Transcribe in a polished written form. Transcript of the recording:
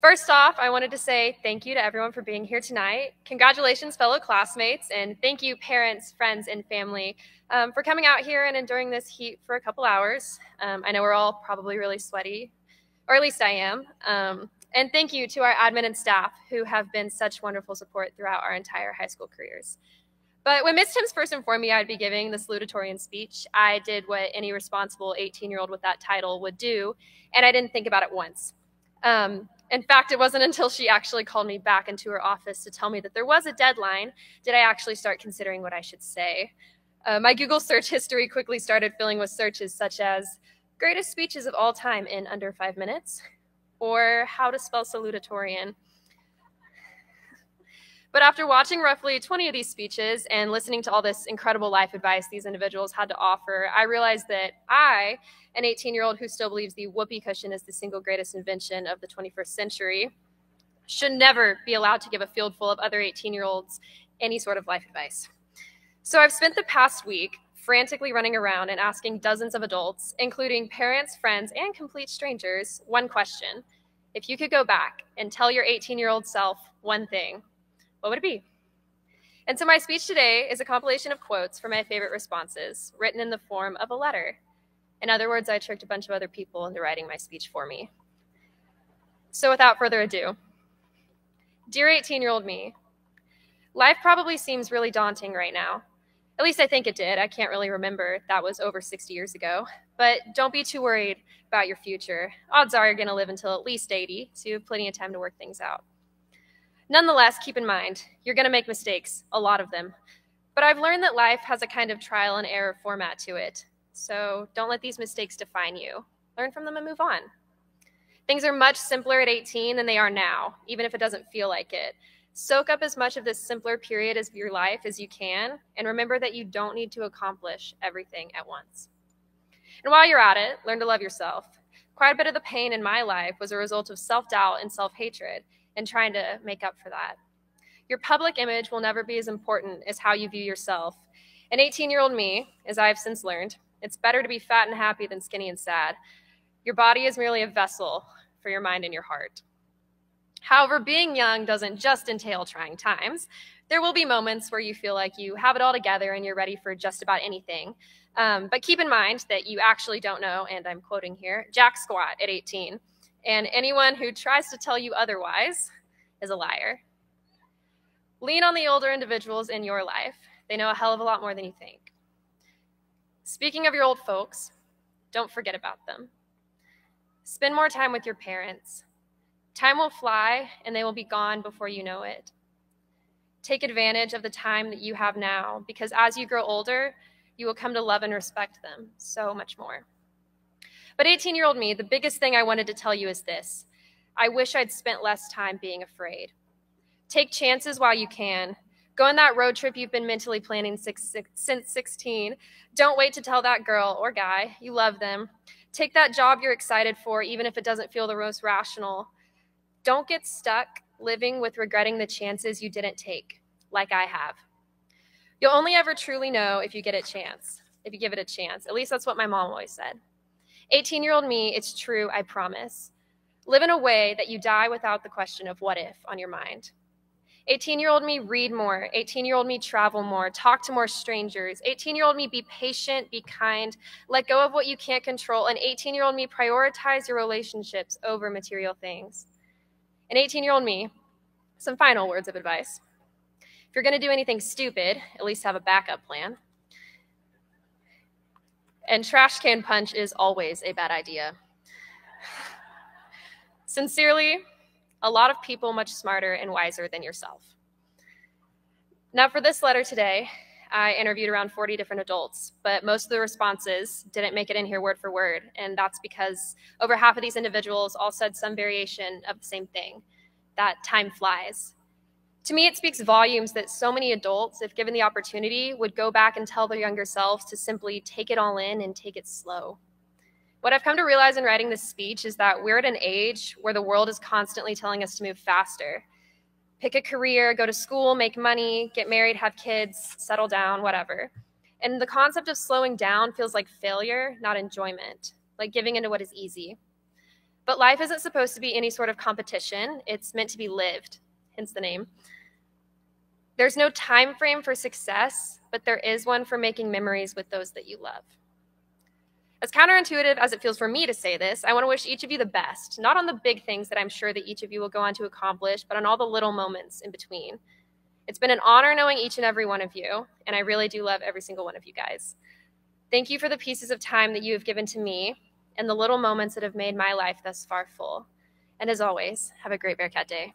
First off, I wanted to say thank you to everyone for being here tonight. Congratulations, fellow classmates, and thank you, parents, friends, and family, for coming out here and enduring this heat for a couple hours. I know we're all probably really sweaty, or at least I am. And thank you to our admin and staff who have been such wonderful support throughout our entire high school careers. But when Ms. Timms first informed me I'd be giving the Salutatorian speech, I did what any responsible 18-year-old with that title would do, and I didn't think about it once. In fact, it wasn't until she actually called me back into her office to tell me that there was a deadline did I actually start considering what I should say. My Google search history quickly started filling with searches such as greatest speeches of all time in under 5 minutes, or how to spell salutatorian. But after watching roughly 20 of these speeches and listening to all this incredible life advice these individuals had to offer, I realized that I, an 18-year-old who still believes the whoopee cushion is the single greatest invention of the 21st century, should never be allowed to give a field full of other 18-year-olds any sort of life advice. So I've spent the past week frantically running around and asking dozens of adults, including parents, friends, and complete strangers, one question. If you could go back and tell your 18-year-old self one thing, what would it be? And so my speech today is a compilation of quotes from my favorite responses, written in the form of a letter. In other words, I tricked a bunch of other people into writing my speech for me. So without further ado, dear 18-year-old me, life probably seems really daunting right now. At least I think it did. I can't really remember. That was over 60 years ago. But don't be too worried about your future. Odds are you're going to live until at least 80, so you have plenty of time to work things out. Nonetheless, keep in mind, you're going to make mistakes, a lot of them. But I've learned that life has a kind of trial and error format to it. So don't let these mistakes define you. Learn from them and move on. Things are much simpler at 18 than they are now, even if it doesn't feel like it. Soak up as much of this simpler period of your life as you can, and remember that you don't need to accomplish everything at once. And while you're at it, learn to love yourself. Quite a bit of the pain in my life was a result of self-doubt and self-hatred, and trying to make up for that. Your public image will never be as important as how you view yourself. And 18-year-old me, as I have since learned, it's better to be fat and happy than skinny and sad. Your body is merely a vessel for your mind and your heart. However, being young doesn't just entail trying times. There will be moments where you feel like you have it all together and you're ready for just about anything. But keep in mind that you actually don't know, and I'm quoting here, jack squat at 18. And anyone who tries to tell you otherwise is a liar. Lean on the older individuals in your life. They know a hell of a lot more than you think. Speaking of your old folks, don't forget about them. Spend more time with your parents. Time will fly, and they will be gone before you know it. Take advantage of the time that you have now, because as you grow older, you will come to love and respect them so much more. But 18-year-old me, the biggest thing I wanted to tell you is this. I wish I'd spent less time being afraid. Take chances while you can. Go on that road trip you've been mentally planning since 16. Don't wait to tell that girl or guy you love them. Take that job you're excited for, even if it doesn't feel the most rational. Don't get stuck living with regretting the chances you didn't take, like I have. You'll only ever truly know if you give it a chance. At least that's what my mom always said. 18-year-old me, it's true, I promise. Live in a way that you die without the question of what if on your mind. 18-year-old me, read more. 18-year-old me, travel more. Talk to more strangers. 18-year-old me, be patient, be kind. Let go of what you can't control. And 18-year-old me, prioritize your relationships over material things. And 18-year-old me, some final words of advice. If you're going to do anything stupid, at least have a backup plan. And trash can punch is always a bad idea. Sincerely, a lot of people much smarter and wiser than yourself. Now for this letter today, I interviewed around 40 different adults, but most of the responses didn't make it in here word for word, and that's because over half of these individuals all said some variation of the same thing, that time flies. To me, it speaks volumes that so many adults, if given the opportunity, would go back and tell their younger selves to simply take it all in and take it slow. What I've come to realize in writing this speech is that we're at an age where the world is constantly telling us to move faster. Pick a career, go to school, make money, get married, have kids, settle down, whatever. And the concept of slowing down feels like failure, not enjoyment, like giving into what is easy. But life isn't supposed to be any sort of competition. It's meant to be lived, hence the name. There's no time frame for success, but there is one for making memories with those that you love. As counterintuitive as it feels for me to say this, I want to wish each of you the best, not on the big things that I'm sure that each of you will go on to accomplish, but on all the little moments in between. It's been an honor knowing each and every one of you, and I really do love every single one of you guys. Thank you for the pieces of time that you have given to me and the little moments that have made my life thus far full. And as always, have a great Bearcat Day.